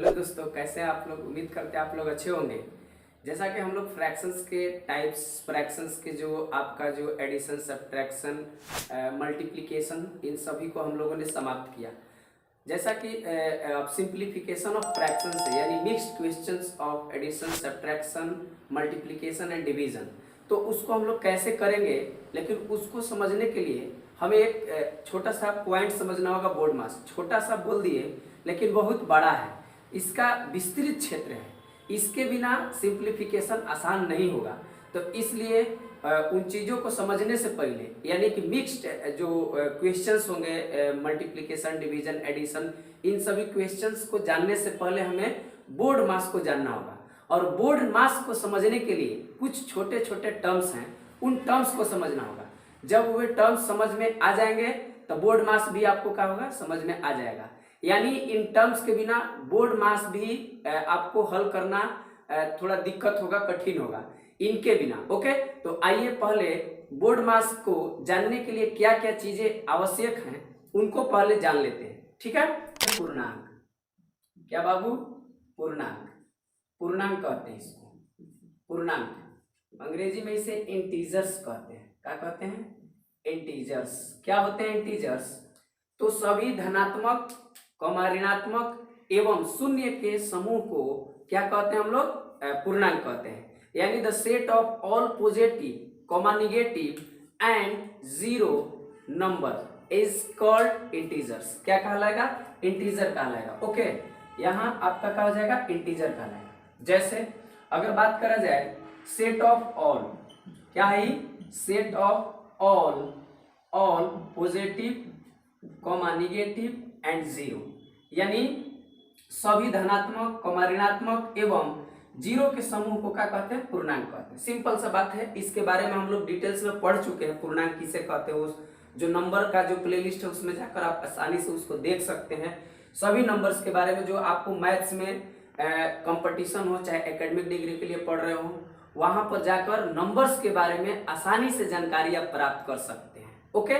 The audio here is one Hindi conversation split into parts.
हेलो दोस्तों, कैसे हैं आप लोग। उम्मीद करते हैं आप लोग अच्छे होंगे। जैसा कि हम लोग फ्रैक्शंस के टाइप्स, फ्रैक्शंस के जो आपका जो एडिशन, सब्ट्रैक्शन, मल्टीप्लिकेशन, इन सभी को हम लोगों ने समाप्त किया। जैसा कि सिंप्लीफिकेशन ऑफ फ्रैक्शन से यानी mixed questions of addition, subtraction, multiplication and division, तो उसको हम लोग कैसे करेंगे, लेकिन उसको समझने के लिए हमें एक छोटा सा पॉइंट समझना होगा। बोर्ड मास छोटा सा बोल दिए लेकिन बहुत बड़ा है, इसका विस्तृत क्षेत्र है, इसके बिना सिंप्लीफिकेशन आसान नहीं होगा। तो इसलिए उन चीज़ों को समझने से पहले यानी कि मिक्स्ड जो क्वेश्चंस होंगे, मल्टीप्लिकेशन, डिवीजन, एडिशन, इन सभी क्वेश्चंस को जानने से पहले हमें बोर्ड मास को जानना होगा। और बोर्ड मास को समझने के लिए कुछ छोटे छोटे टर्म्स हैं, उन टर्म्स को समझना होगा। जब वे टर्म्स समझ में आ जाएंगे तो बोर्ड मास भी आपको क्या होगा, समझ में आ जाएगा। यानी इन टर्म्स के बिना बोर्ड मास भी आपको हल करना थोड़ा दिक्कत होगा, कठिन होगा इनके बिना। ओके, तो आइए पहले बोर्ड मास को जानने के लिए क्या क्या चीजें आवश्यक हैं उनको पहले जान लेते हैं। ठीक है। पूर्णांक, क्या बाबू, पूर्णांक, पूर्णांक कहते हैं इसको, पूर्णांक। अंग्रेजी में इसे इंटीजर्स कहते हैं। क्या कहते हैं? इंटीजर्स। क्या होते हैं इंटीजर्स? तो सभी धनात्मक, ऋणात्मक एवं शून्य के समूह को क्या कहते हैं हम लोग? पूर्णांक कहते हैं। यानी the set of all positive, negative and zero number is called integers. क्या कहलाएगा? इंटीजर कहलाएगा। ओके, यहाँ आपका क्या हो जाएगा? इंटीजर कहलाएगा। जैसे अगर बात करा जाए सेट ऑफ ऑल, क्या है? Set of all positive, negative and zero, यानी सभी धनात्मक, ऋणात्मक एवं जीरो के समूह को क्या कहते हैं? पूर्णांक कहते हैं। सिंपल सा बात है, इसके बारे में हम लोग डिटेल्स में पढ़ चुके हैं। पूर्णांक किसे कहते हैं, उस जो नंबर का जो प्लेलिस्ट है उसमें जाकर आप आसानी से उसको देख सकते हैं। सभी नंबर्स के बारे में जो आपको मैथ्स में कंपटीशन हो, चाहे एकेडमिक डिग्री के लिए पढ़ रहे हो, वहां पर जाकर नंबर्स के बारे में आसानी से जानकारी आप प्राप्त कर सकते हैं। ओके,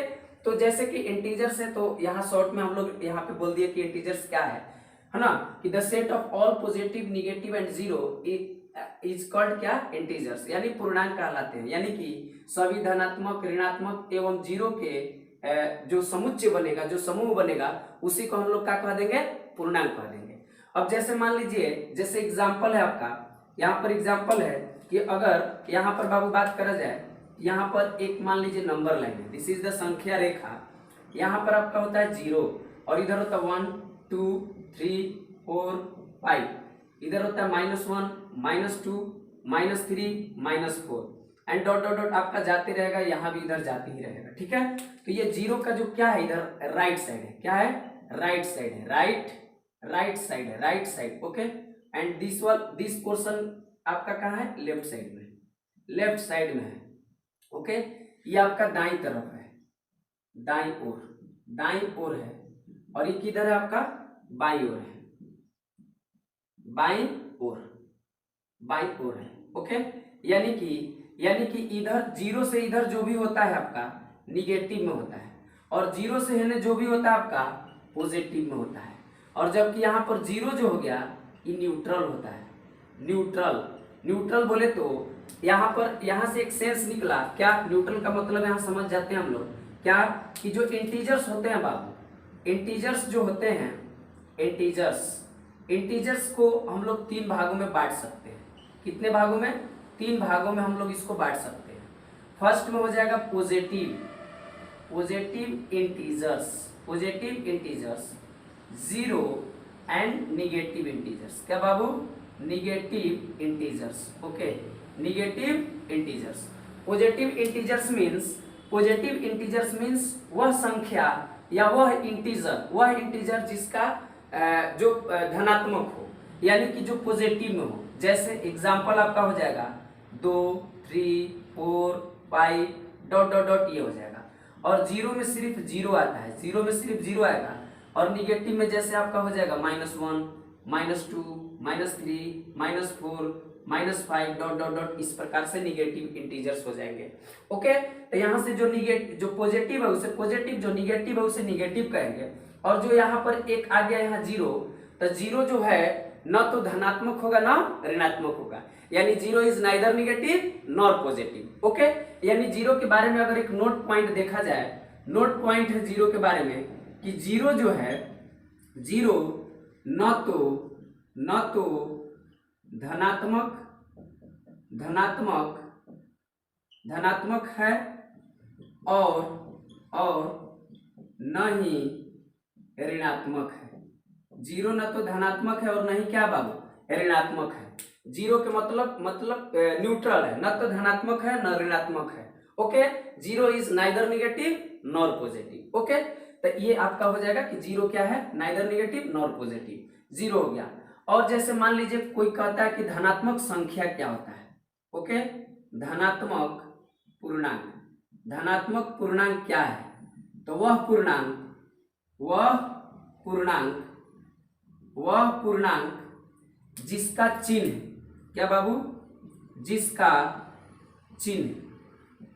तो जैसे कि इंटीजर्स है, तो यहाँ शॉर्ट में हम लोग यहाँ पे बोल दिए कि इंटीजर्स क्या है ना, कि the set of all positive, negative and zero is called क्या? इंटीजर्स, यानी पूर्णांक कहलाते हैं। यानी कि सभी धनात्मक, ऋणात्मक एवं जीरो के जो समुच्चय बनेगा, जो समूह बनेगा, उसी को हम लोग क्या कह देंगे? पूर्णांक कह देंगे। अब जैसे मान लीजिए, जैसे एग्जाम्पल है आपका, यहाँ पर एग्जाम्पल है कि अगर यहाँ पर बाबू बात करा जाए, यहाँ पर एक मान लीजिए नंबर लाइन है, दिस इज द संख्या रेखा। यहाँ पर आपका होता है 0 और इधर होता है 1 2 3 4 5, इधर होता है -1 -2 -3 -4 एंड डॉट डॉट डॉट आपका जाते रहेगा, यहाँ भी इधर जाते ही रहेगा। ठीक है, तो ये 0 का जो क्या है, इधर राइट साइड है। क्या है? राइट साइड है, राइट साइड है, right side. Okay, and this portion आपका कहाँ है? लेफ्ट साइड में, लेफ्ट साइड में है। ओके, ये आपका दाईं तरफ है, दाईं ओर है, और ये किधर है आपका? बाईं ओर है, बाईं ओर है। ओके, यानी कि इधर 0 से इधर जो भी होता है आपका निगेटिव में होता है, और 0 से है जो भी होता है आपका पॉजिटिव में होता है। और जबकि यहाँ पर 0 जो हो गया, ये न्यूट्रल होता है। न्यूट्रल बोले तो यहाँ से एक सेंस निकला। क्या न्यूट्रल का मतलब? यहाँ समझ जाते हैं हम लोग क्या, कि जो इंटीजर्स होते हैं बाबू, इंटीजर्स जो होते हैं, इंटीजर्स को हम लोग 3 भागों में बांट सकते हैं। कितने भागों में? 3 भागों में हम लोग इसको बांट सकते हैं। फर्स्ट में हो जाएगा positive integers, zero and negative integers. क्या बाबू? Negative integers. Okay, negative integers. Positive integers means वह संख्या या वह इंटीजर जिसका जो धनात्मक हो, यानी कि जो पॉजिटिव में हो। जैसे एग्जांपल आपका हो जाएगा 2 3 4 5 डॉट डॉट डॉट, ये हो जाएगा। और 0 में सिर्फ 0 आता है, 0 में सिर्फ 0 आएगा। और निगेटिव में जैसे आपका हो जाएगा -1 -2 -3 -4 -5 डॉट डॉट डॉट, इस प्रकार से निगेटिव इंटीजर्स हो जाएंगे। ओके, तो यहाँ से जो पॉजिटिव है उसे पॉजिटिव, जो निगेटिव है उसे निगेटिव कहेंगे। और जो यहाँ पर एक आ गया यहाँ 0, तो 0 जो है न तो धनात्मक होगा ना ऋणात्मक होगा, यानी zero is neither negative nor positive. Okay, यानी जीरो के बारे में अगर एक नोट पॉइंट देखा जाए, नोट पॉइंट है जीरो के बारे में कि जीरो जो है, जीरो न तो धनात्मक है और न ही ऋणात्मक है। जीरो न तो धनात्मक है और न ही क्या बाबू ऋणात्मक है। जीरो के मतलब न्यूट्रल है, न तो धनात्मक है न ऋणात्मक है। Okay, zero is neither negative nor positive. Okay, तो ये आपका हो जाएगा कि जीरो क्या है, neither negative nor positive, zero हो गया। और जैसे मान लीजिए कोई कहता है कि धनात्मक संख्या क्या होता है। ओके, धनात्मक पूर्णांक क्या है, तो वह पूर्णांक जिसका चिन्ह क्या बाबू, जिसका चिन्ह,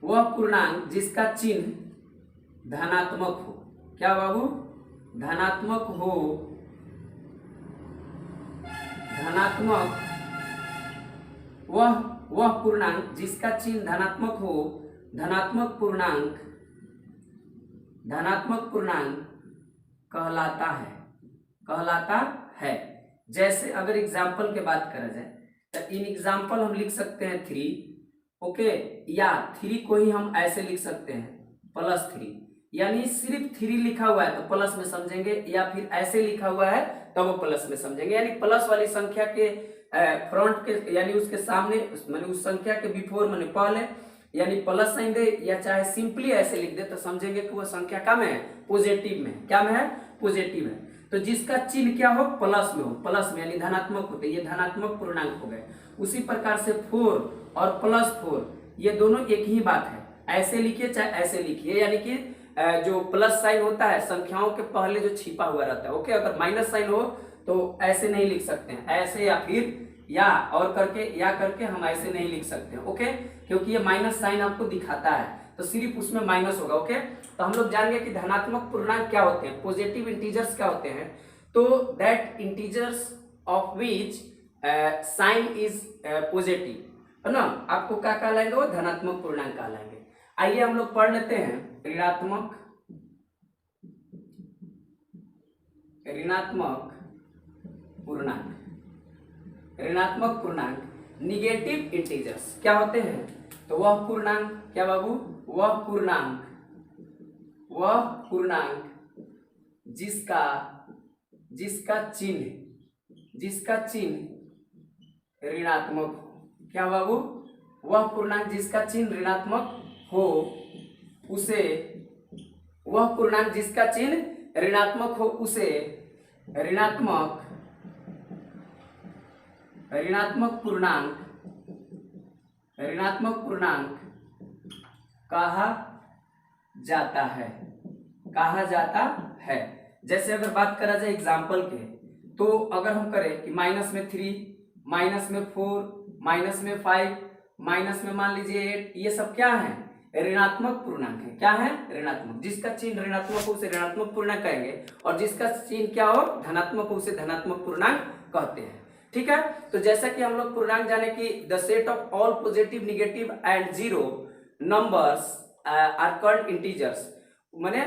वह पूर्णांक जिसका चिन्ह धनात्मक हो। क्या बाबू, धनात्मक हो, वह पूर्णांक जिसका चिन्ह धनात्मक हो, धनात्मक पूर्णांक कहलाता है। जैसे अगर एग्जाम्पल के बात करा जाए तो इन एग्जाम्पल हम लिख सकते हैं 3। ओके, या 3 को ही हम ऐसे लिख सकते हैं +3, यानी सिर्फ 3 लिखा हुआ है तो प्लस में समझेंगे, या फिर ऐसे लिखा हुआ है तो वो प्लस में समझेंगे। यानी प्लस वाली संख्या के फ्रंट के यानी उसके सामने माने उस संख्या के बिफोर माने पहले यानी प्लस साइन दे, या चाहे सिंपली ऐसे लिख दे तो समझेंगे कि वह संख्या क्या में है, पॉजिटिव में। क्या में है, पॉजिटिव है। तो जिसका चिन्ह क्या हो, प्लस में हो, प्लस में यानी धनात्मक होते, ये धनात्मक पूर्णांक हो गए। उसी प्रकार से 4 और +4 ये दोनों एक ही बात है, ऐसे लिखिए चाहे ऐसे लिखिए, यानी कि जो प्लस साइन होता है संख्याओं के पहले जो छिपा हुआ रहता है। ओके, अगर माइनस साइन हो तो ऐसे नहीं लिख सकते हैं, ऐसे या फिर या और करके हम ऐसे नहीं लिख सकते हैं। ओके, क्योंकि ये माइनस साइन आपको दिखाता है तो सिर्फ उसमें माइनस होगा। ओके, तो हम लोग जान गए कि धनात्मक पूर्णांक क्या होते हैं, पॉजिटिव इंटीजर्स क्या होते हैं। तो that integers of which sign is positive, है ना, आपको क्या कहलाएंगे, वो धनात्मक पूर्णांक कहलाएंगे। आइए हम लोग पढ़ लेते हैं ऋणात्मक पूर्णांक निगेटिव इंटीजर्स क्या होते हैं। तो वह पूर्णांक क्या बाबू, वह पूर्णांक जिसका चिन्ह ऋणात्मक हो। क्या बाबू, वह पूर्णांक जिसका चिन्ह ऋणात्मक हो उसे, वह पूर्णांक जिसका चिन्ह ऋणात्मक हो उसे ऋणात्मक पूर्णांक कहा जाता है। जैसे अगर बात करा जाए एग्जाम्पल के, तो अगर हम करें कि माइनस में 3, माइनस में 4, माइनस में 5, माइनस में मान लीजिए 8, ये सब क्या है, ऋणात्मक पूर्णांक है। क्या है, ऋणात्मक। जिसका चिन्ह ऋणात्मक हो उसे ऋणात्मक पूर्णांक कहेंगे, और जिसका चिन्ह क्या हो, धनात्मक हो, उसे धनात्मक पूर्णांक कहते हैं। ठीक है, तो जैसा कि हम लोग पूर्णांक जाने कि the set of all positive, negative and zero numbers are called integers, माने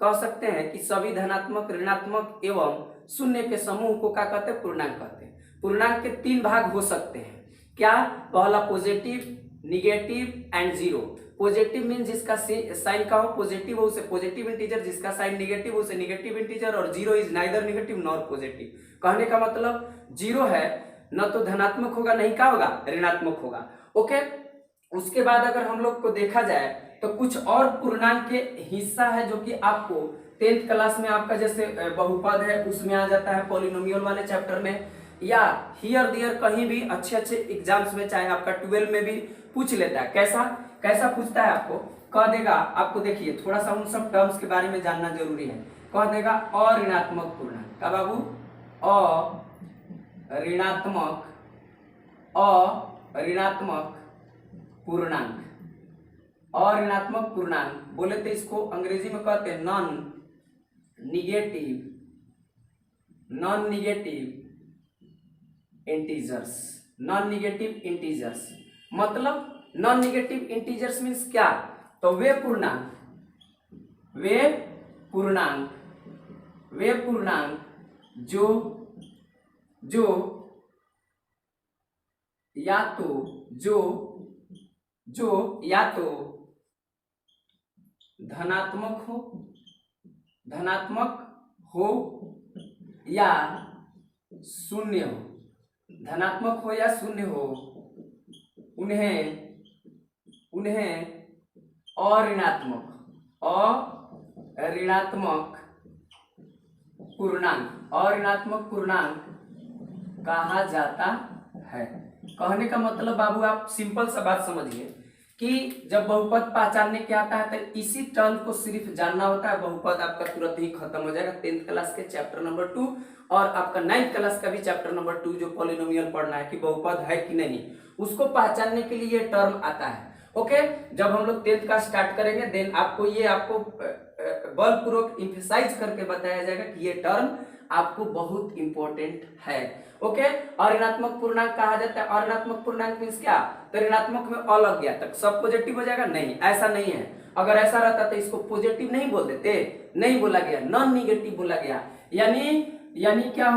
कह सकते हैं कि सभी धनात्मक, ऋणात्मक एवं शून्य के समूह को क्या कहते हैं, पूर्णांक कहते हैं। पूर्णांक के 3 भाग हो सकते हैं। क्या, पहला positive, negative and zero. Positive mean जिसका साइन का हो पॉजिटिव हो उसे पॉजिटिव इंटीजर, जिसका साइन निगेटिव हो उसे निगेटिव इंटीजर, और zero is neither negative nor positive. कहने का मतलब जीरो है न तो धनात्मक होगा नहीं क्या होगा, ऋणात्मक होगा। ओके, उसके बाद अगर हम लोग को देखा जाए तो कुछ और पूर्णांक के हिस्सा है जो कि आपको 10th क्लास में आपका जैसे बहुपद है उसमें आ जाता है, पॉलिनोमियल वाले चैप्टर में, या हियर दियर कहीं भी अच्छे एग्जाम्स में, चाहे आपका 12 में भी पूछ लेता है। कैसा पूछता है, आपको कह देगा, आपको देखिए थोड़ा सा उन सब टर्म्स के बारे में जानना जरूरी है। कह देगा अऋणात्मक पूर्णांक। का बाबू, अऋणात्मक पूर्णांक बोले तो इसको अंग्रेजी में कहते हैं non negative integers, non negative integers. मतलब नॉन निगेटिव इंटीजर्स मीन्स क्या? तो वे पूर्णांक जो जो या तो धनात्मक हो या शून्य हो, धनात्मक हो या शून्य हो, उन्हें अऋणात्मक पूर्णांक कहा जाता है। कहने का मतलब बाबू आप सिंपल सा बात समझिए कि जब बहुपद पहचानने के आता है तो इसी टर्म को सिर्फ जानना होता है, बहुपद आपका तुरंत ही खत्म हो जाएगा। 10th क्लास के चैप्टर नंबर 2 और आपका 9th क्लास का भी चैप्टर नंबर 2 जो पॉलिनोमियल पढ़ना है कि बहुपद है कि नहीं, उसको पहचानने के लिए ये टर्म आता है। ओके, जब हम लोग 10th का स्टार्ट करेंगे देन आपको बलपूर्वक इंफेसाइज करके बताया जाएगा कि ये टर्म आपको बहुत इंपॉर्टेंट है। ओके, अऋणात्मक पूर्णांक कहा जाता है। अऋणात्मक पूर्णांक मींस क्या? तो ऋणात्मक में अ लग गया तक सब पॉजिटिव हो जाएगा? नहीं, ऐसा नहीं है। अगर ऐसा रहता तो इसको पॉजिटिव नहीं बोल देते, नहीं बोला गया, नॉन निगेटिव बोला गया। यानी क्या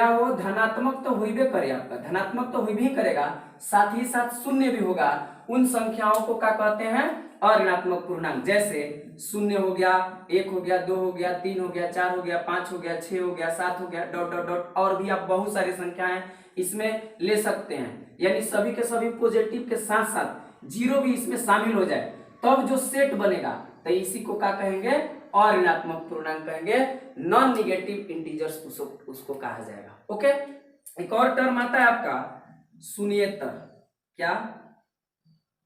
हो धनात्मक तो हुई करे, आपका धनात्मक तो हुई भी करेगा, साथ ही साथ शून्य भी होगा। उन संख्याओं को क्या कहते हैं? अऋणात्मक पूर्णांक। जैसे शून्य हो गया, 1 हो गया, 2 हो गया, 3 हो गया, 4 हो गया, 5 हो गया, 6 हो गया, 7 हो गया, डॉट डॉट डॉट, और भी आप बहुत सारी संख्याएं इसमें ले सकते हैं। यानी सभी के सभी पॉजिटिव के साथ साथ जीरो भी इसमें शामिल हो जाए तब जो सेट बनेगा तो इसी को क्या कहेंगे? अऋणात्मक पूर्णांक कहेंगे। नॉन निगेटिव इंटीजर्स उसको कहा जाएगा। ओके, एक और टर्म आता है आपका शून्येतर। क्या?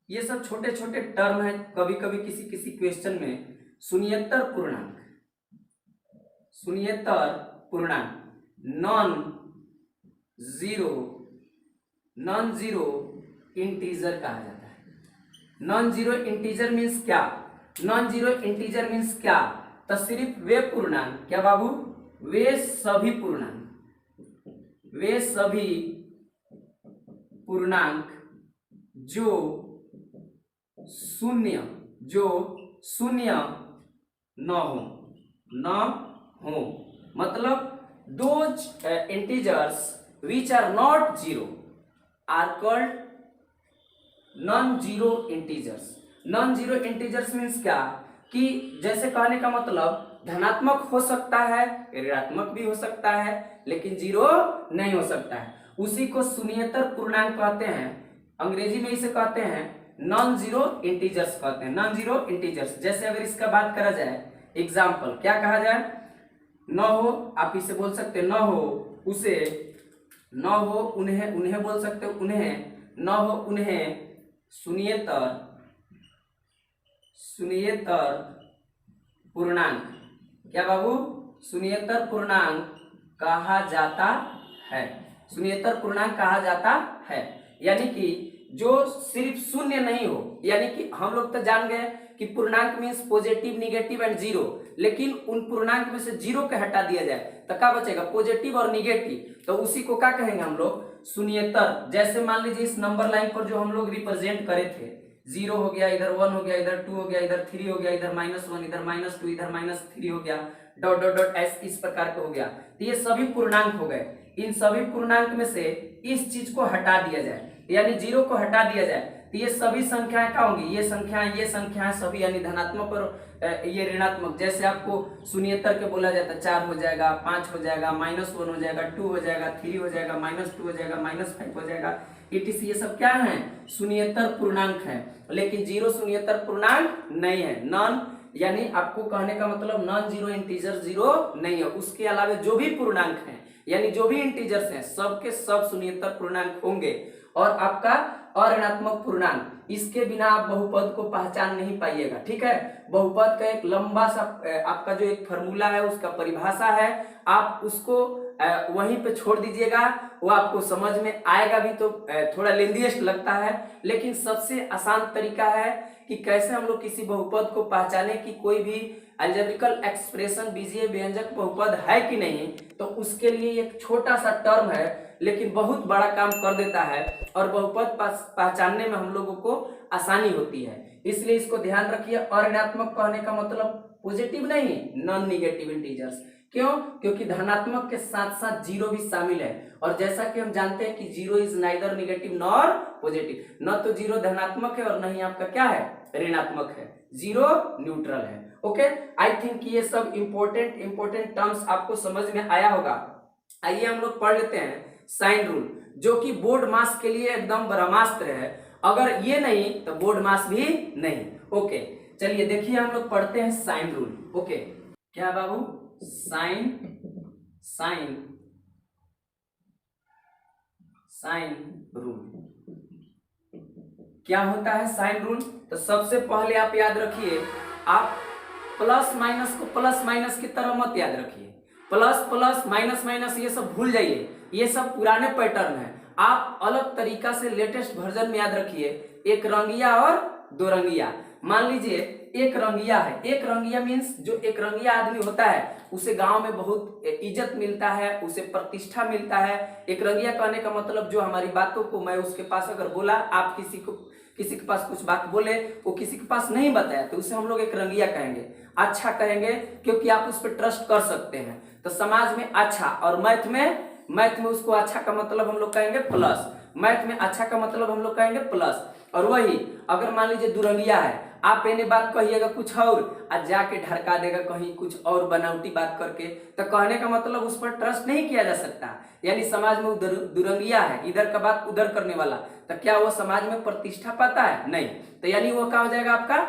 ये सब छोटे छोटे टर्म है, कभी कभी किसी क्वेश्चन में शून्येतर पूर्णांक नॉन जीरो इंटीजर कहा जाता है। नॉन जीरो इंटीजर मीन्स क्या? नॉन जीरो इंटीजर मीन्स क्या? तो सिर्फ वे पूर्णांक, क्या बाबू? वे सभी पूर्णांक जो शून्य न हो। मतलब those integers which are not zero are called non-zero integers। non-zero integers means क्या? कि जैसे कहने का मतलब धनात्मक हो सकता है, ऋणात्मक भी हो सकता है, लेकिन जीरो नहीं हो सकता है। उसी को शून्येतर पूर्णांक कहते हैं। अंग्रेजी में इसे कहते हैं नॉन जीरो इंटीजर्स कहते हैं। Non zero integers. जैसे अगर इसका बात करा जाए, एग्जाम्पल क्या कहा जाए? न हो, आप इसे बोल सकते न हो उसे, न हो उन्हें बोल सकते हो उन्हें, न हो उन्हें शून्येतर पूर्णांक, क्या बाबू? शून्येतर पूर्णांक कहा जाता है। शून्येतर पूर्णांक कहा जाता है यानी कि जो सिर्फ शून्य नहीं हो। यानी कि हम लोग तो जान गए कि पूर्णांक means positive, negative and zero, लेकिन उन पूर्णांक में से जीरो के हटा दिया जाए तो क्या बचेगा? पॉजिटिव और निगेटिव। तो उसी को क्या कहेंगे हम लोग? शून्येतर। जैसे मान लीजिए इस नंबर लाइन पर जो हम लोग रिप्रेजेंट करे थे, 0 हो गया, इधर 1 हो गया, इधर 2 हो गया, इधर 3 हो गया, इधर -1, इधर -2, इधर -3 हो गया, डॉट डॉट डॉट इस प्रकार के हो गया। तो ये सभी पूर्णांक हो गए। इन सभी पूर्णांक में से इस चीज को हटा दिया जाए, यानी जीरो को हटा दिया जाए, तो ये सभी संख्याएं क्या होंगी? ये संख्याएं सभी, यानी धनात्मक और ये ऋणात्मक। जैसे आपको शून्येतर के बोला जाता है, 4 हो जाएगा, 5 हो जाएगा, -1 हो जाएगा, 2 हो जाएगा, 3 हो जाएगा, -2 हो जाएगा, -5 हो जाएगा, etc। ये सब क्या है? शून्येतर पूर्णांक है। लेकिन जीरो शून्येतर पूर्णांक नहीं है। नॉन, यानी आपको कहने का मतलब नॉन जीरो इंटीजर जीरो नहीं है। उसके अलावा जो भी पूर्णांक हैं, यानी जो भी इंटीजर्स हैं, सबके सब शून्येतर पूर्णांक होंगे। और आपका अऋणात्मक पूर्णांक, इसके बिना आप बहुपद को पहचान नहीं पाइएगा। ठीक है, बहुपद का एक लंबा सा आपका जो एक फॉर्मूला है, उसका परिभाषा है, आप उसको वहीं पे छोड़ दीजिएगा, वो आपको समझ में आएगा भी। तो थोड़ा लेंदीएस्ट लगता है, लेकिन सबसे आसान तरीका है कि कैसे हम लोग किसी बहुपद को पहचाने कि कोई भी अलजेब्रिकल एक्सप्रेशन बीजीय व्यंजक बहुपद है कि नहीं। तो उसके लिए एक छोटा सा टर्म है लेकिन बहुत बड़ा काम कर देता है और बहुपद पहचानने में हम लोगों को आसानी होती है, इसलिए इसको ध्यान रखिए। अऋणात्मक कहने का मतलब पॉजिटिव नहीं, नॉन निगेटिव इंटीजर्स। क्यों? क्योंकि धनात्मक के साथ साथ जीरो भी शामिल है, और जैसा कि हम जानते हैं कि zero is neither negative nor positive, न तो जीरो धनात्मक है और न ही आपका क्या है, ऋणात्मक है, जीरो न्यूट्रल है। ओके, आई थिंक ये सब इंपॉर्टेंट टर्म्स आपको समझ में आया होगा। आइए हम लोग पढ़ लेते हैं साइन रूल, जो कि बोर्ड मास के लिए एकदम ब्रह्मास्त्र है। अगर ये नहीं तो बोर्ड मास भी नहीं। ओके, चलिए देखिए हम लोग पढ़ते हैं साइन रूल। ओके, क्या बाबू, साइन रूल क्या होता है? साइन रूल, तो सबसे पहले आप याद रखिए, आप प्लस माइनस को प्लस माइनस की तरह मत याद रखिए। प्लस प्लस माइनस माइनस ये सब भूल जाइए, ये सब पुराने पैटर्न है। आप अलग तरीका से लेटेस्ट वर्जन में याद रखिए, एक रंगिया और दो रंगिया। मान लीजिए एक रंगिया है, एक रंगिया मीन्स जो एक रंगिया आदमी होता है उसे गांव में बहुत इज्जत मिलता है, उसे प्रतिष्ठा मिलता है। एक रंगिया कहने का मतलब जो हमारी बातों को मैं उसके पास अगर बोला, आप किसी के पास कुछ बात बोले, वो किसी के पास नहीं बताया, तो उसे हम लोग एक रंगिया कहेंगे, अच्छा कहेंगे, क्योंकि आप उस पर ट्रस्ट कर सकते हैं। तो समाज में अच्छा, और मैथ में उसको अच्छा का मतलब हम लोग कहेंगे प्लस, मैथ में अच्छा का मतलब हम लोग कहेंगे प्लस। और वही अगर मान लीजिए दुरंगिया है, आप एने बात कहिएगा कुछ और, आज जाके ढड़का देगा कहीं कुछ और बनावटी बात करके, तो कहने का मतलब उस पर ट्रस्ट नहीं किया जा सकता। यानी समाज में दुरंगिया है, इधर का बात उधर करने वाला, तो क्या वो समाज में प्रतिष्ठा पाता है? नहीं। तो यानी वो क्या हो जाएगा, आपका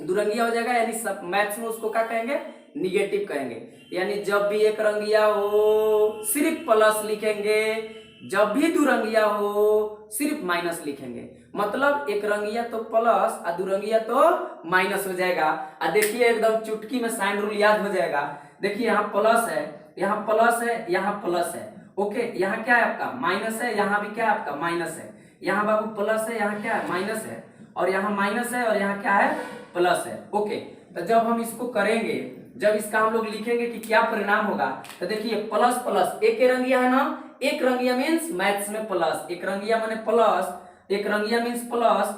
दुरंगिया हो जाएगा। यानी सब मैथ्स में उसको क्या कहेंगे, निगेटिव कहेंगे। यानी जब भी एक रंगिया हो सिर्फ प्लस लिखेंगे, जब भी दुरंगिया हो सिर्फ माइनस लिखेंगे। मतलब एक रंगिया तो प्लस और दुरंगिया तो माइनस हो जाएगा। और देखिए एकदम चुटकी में साइन रूल याद हो जाएगा। देखिए यहाँ प्लस है, यहाँ प्लस है, यहाँ प्लस है। ओके, यहाँ क्या है आपका माइनस है, यहाँ भी क्या है आपका माइनस है। यहाँ बाबू प्लस है, यहाँ क्या है माइनस है, और यहाँ माइनस है, और यहाँ क्या है प्लस है। ओके, तो जब हम इसको करेंगे, जब इसका हम लोग लिखेंगे कि क्या परिणाम होगा, तो देखिए प्लस प्लस, एक रंगिया है ना, एक रंगिया मीन्स मैथ्स में प्लस, एक रंगिया माने प्लस, एक Rangia means plus,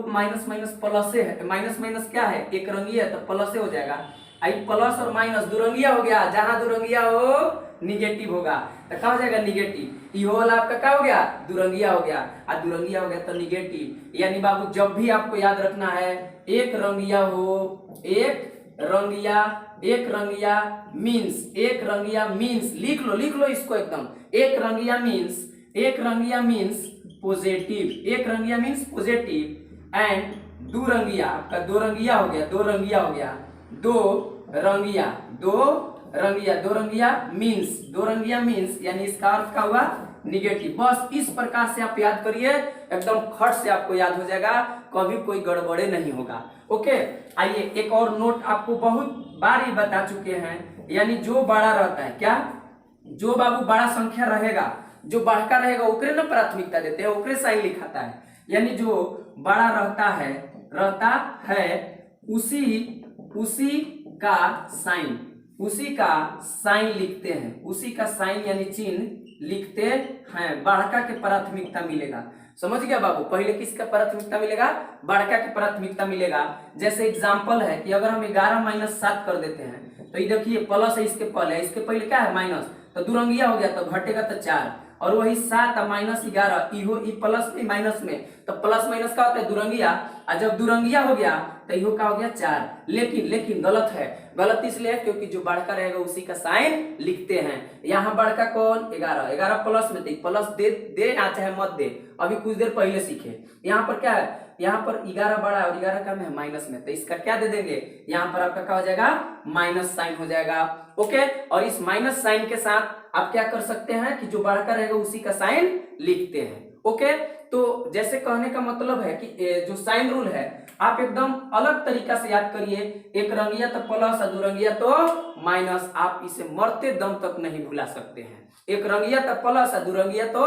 minus minus plus है, माइनस माइनस क्या है, एक रंगिया तो प्लस हो जाएगा। आई प्लस और माइनस दुरंगिया हो गया, जहां दुरंगिया हो निगेटिव होगा, तो क्या हो जाएगा निगेटिव। ये वाला आपका क्या हो गया, दुरंगिया हो गया, और दुरंगिया हो गया तो निगेटिव। यानी बाबू जब भी आपको याद रखना है, एक रंगिया हो, एक रंगिया मीन्स लिख लो इसको एकदम, एक रंगिया मीन्स पॉजिटिव, एक रंगिया मीन्स पॉजिटिव। एंड दुरंगिया, आपका दो रंगिया हो गया, दो रंगिया मीन्स यानी इसका अर्थ क्या हुआ, निगेटिव। बस इस प्रकार से आप याद करिए, एकदम खट से आपको याद हो जाएगा, कभी कोई गड़बड़े नहीं होगा। ओके, आइए एक और नोट आपको बहुत बार ही बता चुके हैं, यानी जो बड़ा रहता है, क्या जो बाबू बड़ा संख्या रहेगा, जो बढ़का रहेगा ओकरे ना प्राथमिकता देते हैं, ओकरे साइन लिखाता है। यानी जो बड़ा रहता है उसी का साइन लिखते हैं, उसी का साइन यानी चिन्ह लिखते हैं, बड़का के प्राथमिकता मिलेगा। समझ गया बाबू, पहले किसका प्राथमिकता मिलेगा, बड़का के प्राथमिकता मिलेगा। जैसे एग्जांपल है कि अगर हम 11 माइनस 7 कर देते हैं, तो ये देखिए प्लस है, इसके पहले क्या है माइनस, तो दुरंगिया हो गया, तो घटेगा तो 4, और वही 7 माइनस 11, इहो प्लस में माइनस में, तो प्लस माइनस का होता है दुरंगिया, और जब दुरंगिया हो गया तो इहो का हो गया 4। लेकिन गलत है, गलत इसलिए क्योंकि जो बड़का रहेगा उसी का साइन लिखते हैं। यहाँ बड़का कौन, 11 प्लस में दे, प्लस दे ना चाहे मत दे, अभी कुछ देर पहले सीखे। यहाँ पर क्या है, यहाँ पर 11 बड़ा है और 11 कम है माइनस में, तो इसका क्या दे देंगे, यहाँ पर आपका क्या हो जाएगा, माइनस साइन हो जाएगा। ओके, और इस माइनस साइन के साथ आप क्या कर सकते हैं कि जो बड़का रहेगा उसी का साइन लिखते हैं। ओके, तो जैसे कहने का मतलब है कि जो साइन रूल है आप एकदम अलग तरीका से याद करिए। एक रंगिया तो प्लस और दुरंगिया तो माइनस, आप इसे मरते दम तक नहीं भुला सकते हैं। एक रंगिया तो प्लस और दुरंगिया तो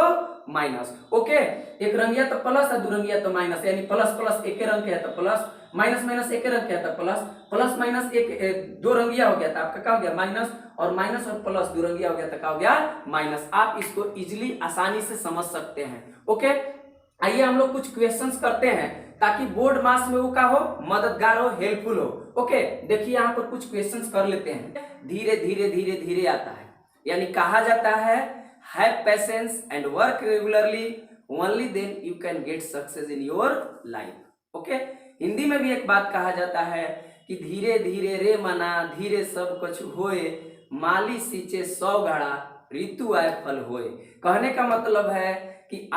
माइनस। ओके, एक रंगिया तो प्लस और दुरंगिया तो माइनस, यानी प्लस प्लस एक रंग के है तो प्लस, माइनस माइनस एक रंग के है तो प्लस, प्लस माइनस एक दो रंगिया हो गया था आपका क्या हो गया माइनस, और माइनस और प्लस दुरंगिया हो गया तो क्या हो गया माइनस। आप इसको इजिली आसानी से समझ सकते हैं। ओके, आइए हम लोग कुछ क्वेश्चंस करते हैं ताकि बोर्ड मास में वो क्या हो, मददगार हो, हेल्पफुल हो। ओके, देखिए यहाँ पर कुछ क्वेश्चंस कर लेते हैं। धीरे धीरे धीरे धीरे आता है, यानी कहा जाता है have patience and work regularly, only then you can get success in your life. Okay, Hindi में भी एक बात कहा जाता है कि धीरे धीरे रे मना धीरे सब कुछ होए, माली सींचे 100 घड़ा ऋतु आए फल होए। कहने का मतलब है कि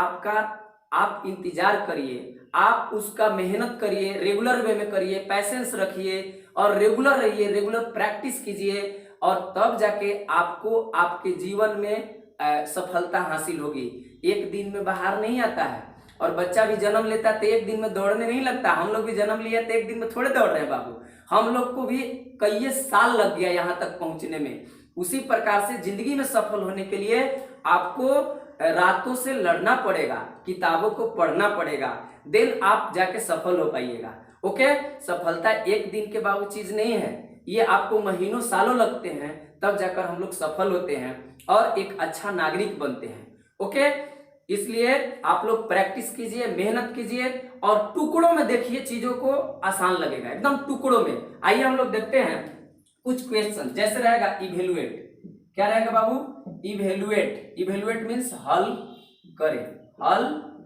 आप इंतजार करिए, आप उसका मेहनत करिए, रेगुलर वे में करिए, पैसेंस रखिए और रेगुलर रहिए, रेगुलर प्रैक्टिस कीजिए, और तब जाके आपको आपके जीवन में सफलता हासिल होगी। एक दिन में बाहर नहीं आता है, और बच्चा भी जन्म लेता है तो एक दिन में दौड़ने नहीं लगता। हम लोग भी जन्म लिया तो एक दिन में थोड़े दौड़ रहे हैं बाबू, हम लोग को भी कई साल लग गया यहाँ तक पहुंचने में। उसी प्रकार से जिंदगी में सफल होने के लिए आपको रातों से लड़ना पड़ेगा, किताबों को पढ़ना पड़ेगा, देन आप जाके सफल हो पाइएगा। ओके, सफलता एक दिन के बाद चीज नहीं है, ये आपको महीनों सालों लगते हैं, तब जाकर हम लोग सफल होते हैं और एक अच्छा नागरिक बनते हैं। ओके, इसलिए आप लोग प्रैक्टिस कीजिए, मेहनत कीजिए और टुकड़ों में देखिए, चीजों को आसान लगेगा, एकदम टुकड़ों में। आइए हम लोग देखते हैं कुछ क्वेश्चन। जैसे रहेगा इवेलुएट, क्या रहेगा बाबू, इवेलुएट। इवेलुएट मीन्स हल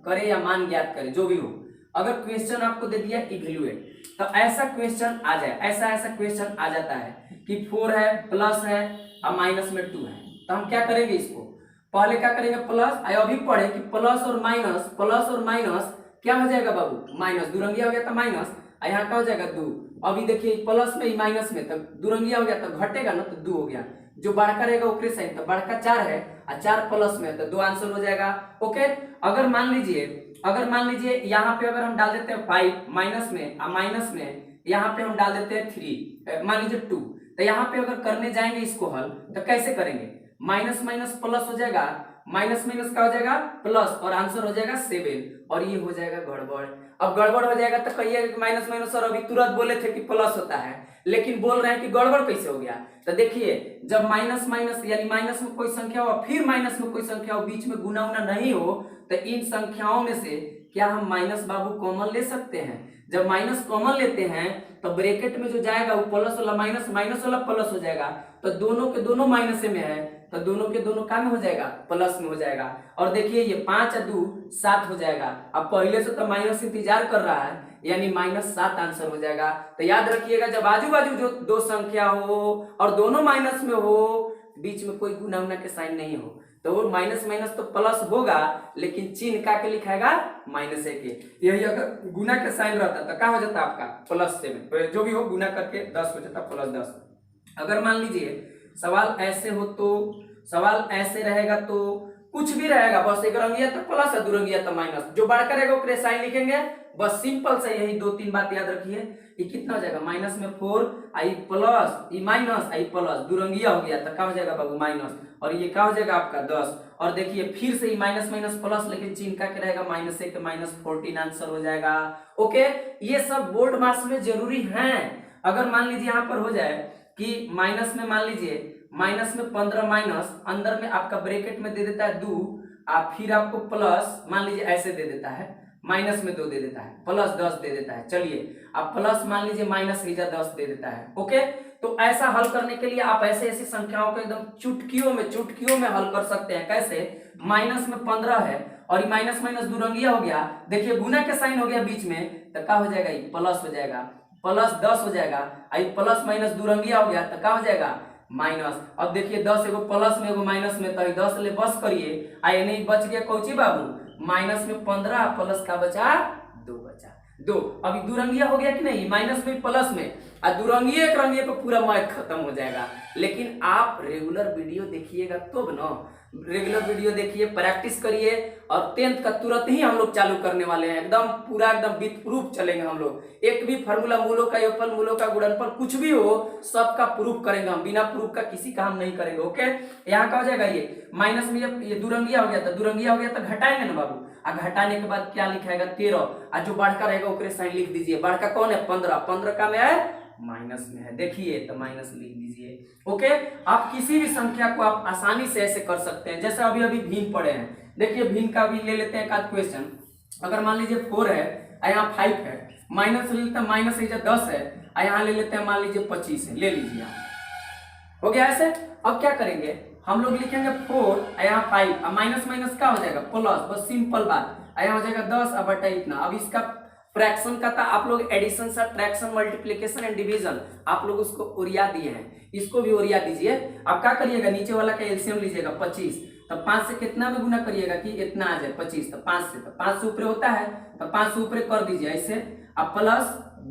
करे या मान ज्ञात करे, जो भी हो। अगर क्वेश्चन आपको दे दिया इवेलुएट, तो ऐसा क्वेश्चन आ जाए, ऐसा क्वेश्चन आ जाता है कि 4 है, प्लस है और माइनस में 2 है, तो हम क्या करेंगे, इसको पहले क्या करेंगे प्लस, अभी पढ़े कि प्लस और माइनस क्या हो जाएगा बाबू, माइनस, दुरंगिया हो गया तो माइनस, यहाँ क्या हो जाएगा 2। अभी देखिए प्लस में माइनस में, तो दुरंगिया हो गया तो घटेगा ना, तो 2 हो गया। जो बड़का रहेगा ओकरे साइन, तो बड़का 4 है और 4 प्लस में, तो 2 आंसर हो जाएगा। ओके, अगर मान लीजिए यहाँ पे अगर हम डाल देते हैं 5 माइनस में यहाँ पे हम डाल देते हैं 3, मान लीजिए 2, तो यहाँ पे अगर करने जाएंगे इसको हल, तो कैसे करेंगे, माइनस माइनस प्लस हो जाएगा, माइनस माइनस क्या हो जाएगा प्लस, और आंसर हो जाएगा 7, और ये हो जाएगा गड़बड़। अब गड़बड़ हो जाएगा तो कहिए माइनस माइनस, और अभी तुरंत बोले थे कि प्लस होता है, लेकिन बोल रहे हैं कि गड़बड़ कैसे हो गया। तो देखिए, जब माइनस माइनस यानी माइनस में कोई संख्या हो फिर माइनस में कोई संख्या हो, बीच में गुना उना नहीं हो, तो इन संख्याओं में से क्या हम माइनस बाबू कॉमन ले सकते हैं। जब माइनस कॉमन लेते हैं तो ब्रैकेट में जो जाएगा वो प्लस वाला माइनस, माइनस वाला प्लस हो जाएगा, तो दोनों के दोनों माइनस में है, तो दोनों के दोनों क्या में हो जाएगा, प्लस में हो जाएगा। और देखिए ये 5 और 2 7 हो जाएगा। अब पहले से तो माइनस इंतजार कर रहा है, यानी -7 आंसर हो जाएगा। तो याद रखिएगा, जब आजू बाजू जो दो संख्या हो और दोनों माइनस में हो, बीच में कोई गुना उना के साइन नहीं हो, तो वो माइनस माइनस तो प्लस होगा, लेकिन चिन्ह का के लिखाएगा -1 के। यही अगर गुना के साइन रहता तो क्या हो जाता आपका +7, जो भी हो गुना करके 10 हो जाता +10। अगर मान लीजिए सवाल ऐसे हो, तो सवाल ऐसे रहेगा तो कुछ भी रहेगा, बस एक रंगिया तो प्लस है, दुरंगिया तो माइनस, जो बढ़कर रहेगा उसके साइन लिखेंगे, बस सिंपल से यही 2-3 बात याद रखिए। ये कितना हो जाएगा, माइनस में 4 आई प्लस ई माइनस आई प्लस, दुरंगिया हो गया तो क्या हो जाएगा बाबू माइनस, और ये क्या हो जाएगा आपका 10। और देखिए फिर से माइनस माइनस प्लस, लेकिन चिन्ह का क्या रहेगा -1 के -14 आंसर हो जाएगा। ओके, ये सब बोर्ड मार्क्स में जरूरी है। अगर मान लीजिए यहाँ पर हो जाए कि माइनस में, मान लीजिए माइनस में 15 माइनस, अंदर में आपका ब्रैकेट में दे देता है 2, आप फिर आपको प्लस मान लीजिए ऐसे दे देता है, माइनस में 2 दे देता है, प्लस 10 दे देता है। चलिए आप प्लस मान लीजिए माइनस 10 दे देता है। ओके, तो ऐसा हल करने के लिए आप ऐसे ऐसी संख्याओं को एकदम चुटकियों में हल कर सकते हैं। कैसे, माइनस में 15 है और माइनस माइनस दुरंगिया हो गया, देखिए गुना के साइन हो गया बीच में, तो क्या हो जाएगा, ये प्लस हो जाएगा, प्लस 10 हो जाएगा, आई प्लस माइनस दुरंगिया हो गया तो क्या हो जाएगा माइनस। अब देखिए 10 एगो प्लस में एगो माइनस में, तो 10 ले बस करिए, आई नहीं बच गया कौची बाबू, माइनस में 15 प्लस का बचा 2 बचा 2। अभी दुरंगिया हो गया कि नहीं, माइनस में प्लस में, और दुरंगिया एक रंगिया पे पूरा मैथ खत्म हो जाएगा। लेकिन आप रेगुलर वीडियो देखिएगा तब ना, रेगुलर वीडियो देखिए, प्रैक्टिस करिए और 10th का तुरंत ही हम लोग चालू करने वाले हैं। एकदम पूरा एकदम विथ प्रूफ चलेंगे हम लोग। एक भी फार्मूला, मूलों का योगफल, मूलों का गुणनफल, कुछ भी हो सबका प्रूफ करेंगे हम। बिना प्रूफ का किसी का हम नहीं करेंगे। ओके, यहाँ का हो जाएगा ये माइनस में, जब ये दुरंगिया हो गया था, दुरंगिया हो गया तो घटाएंगे ना बाबू। और घटाने के बाद क्या लिखाएगा 13, और जो बढ़कर रहेगा ओकरे साइन लिख दीजिए। बढ़का कौन है 15, 15 का में है माइनस में है, देखिए तो माइनस लिख दीजिए। ओके, आप किसी भी संख्या को आप आसानी से ऐसे कर सकते हैं। जैसे अभी अभी भिन्न पड़े हैं, देखिए भिन्न का भी ले लेते हैं एक आध क्वेश्चन। अगर मान लीजिए 4 है और यहाँ 5 है, माइनस ले लेते हैं, माइनस 10 है और यहाँ ले लेते हैं मान लीजिए 25 है, ले लीजिए आप। हो गया ऐसे। अब क्या करेंगे हम लोग, लिखेंगे 4 और यहाँ 5 और माइनस माइनस क्या हो जाएगा प्लस, बस सिंपल बात। यहाँ हो जाएगा 10 और बटा इतना। अब इसका फ्रैक्शन का था, आप लोग addition, subtraction, multiplication and division आप लोग उसको ओरिया दिए हैं, इसको भी ओरिया दीजिए। अब क्या करिएगा, नीचे वाला का एलसीएम लीजिएगा 25, तो 5 से कितना में गुना करिएगा कि इतना आ जाए 25, तो 5 से, तो 5 से ऊपर होता है तो 5 से ऊपर कर दीजिए ऐसे। अब प्लस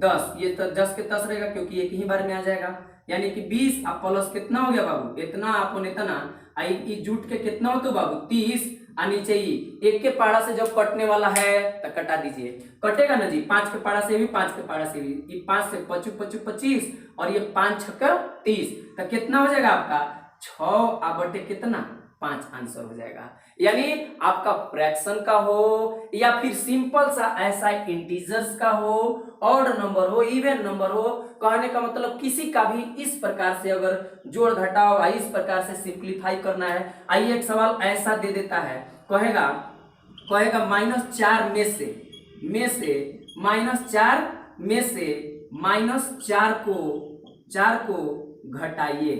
10, ये तो 10 के 10 रहेगा क्योंकि एक ही बार में आ जाएगा, यानी कि 20। अब प्लस कितना हो गया बाबू, इतना अपन इतना, जुट के कितना हो तो बाबू 30, और नीचे ही एक के पाड़ा से जब कटने वाला है तो कटा दीजिए, कटेगा ना जी। 5 के पाड़ा से भी, 5 के पाड़ा से भी, ये 5 से 25 25 25 और ये 5 6 30, तो कितना हो जाएगा आपका 6 आ बटे कितना 5 आंसर हो जाएगा। यानी आपका फ्रैक्शन का हो या फिर सिंपल सा ऐसा इंटीजर्स का हो, ऑड नंबर हो, इवन नंबर हो, कहने का मतलब किसी का भी इस प्रकार से अगर जोड़ घटाव इस प्रकार से सिंप्लीफाई करना है। आइए एक सवाल ऐसा दे देता है, कहेगा -4 में से -4 में से -4 को घटाइए,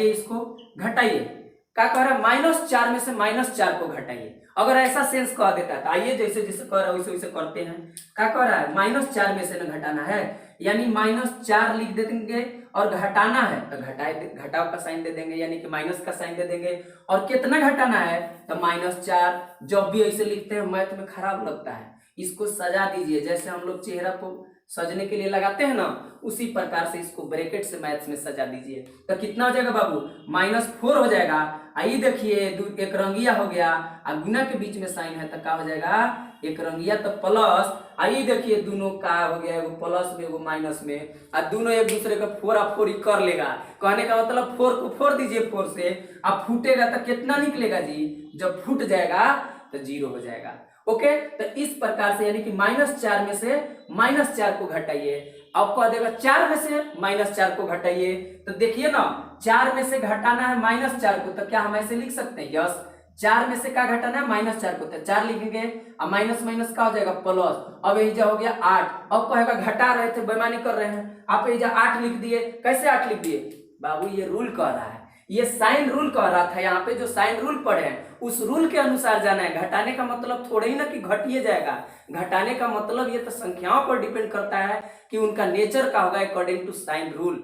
इसको घटाइए। क्या कह रहा है, -4 में से -4 को घटाइए। अगर ऐसा सेंस कह देता है तो आइए जैसे जैसे कह रहा है वैसे वैसे करते हैं। क्या कह रहा है, -4 में से न घटाना है, यानी -4 लिख देंगे और घटाना है तो घटाव का साइन दे देंगे, यानी कि माइनस का साइन दे देंगे। और कितना घटाना है तो -4। जब भी ऐसे लिखते हैं मैथ में खराब लगता है, इसको सजा दीजिए। जैसे हम लोग चेहरा को सजने के लिए लगाते हैं ना, उसी प्रकार से इसको ब्रैकेट से मैथ्स में सजा दीजिए। तो कितना हो जाएगा बाबू, -4 हो जाएगा। आइए देखिए एक रंगिया हो गया और गुना के बीच में साइन है तो क्या हो जाएगा एक रंगिया, तो प्लस। आइए देखिए दोनों का हो गया, एगो प्लस में एगो माइनस में, और दोनों एक दूसरे का फोड़ा-फोड़ी कर लेगा। कहने का मतलब 4 को फोड़ दीजिए 4 से, अब फूटेगा तो कितना निकलेगा जी, जब फूट जाएगा तो 0 हो जाएगा। ओके, तो इस प्रकार से यानी कि -4 में से -4 को घटाइए। अब कह देगा 4 में से -4 को घटाइए, तो देखिए ना 4 में से घटाना है -4 को, तो क्या हम ऐसे लिख सकते हैं, यस 4 में से क्या घटाना है -4 को, तो 4 लिखेंगे और माइनस माइनस क्या हो जाएगा प्लस। अब यही हो गया 8। अब कहेगा घटा रहे थे, बेईमानी कर रहे हैं, आप यही 8 लिख दिए। कैसे 8 लिख दिए बाबू, ये रूल कह रहा है, ये साइन रूल कह रहा था। यहाँ पे जो साइन रूल पढ़े हैं उस रूल के अनुसार जाना है। घटाने का मतलब थोड़ा ही ना कि घटिए जाएगा, घटाने का मतलब ये तो संख्याओं पर डिपेंड करता है कि उनका नेचर का होगा अकॉर्डिंग टू साइन रूल।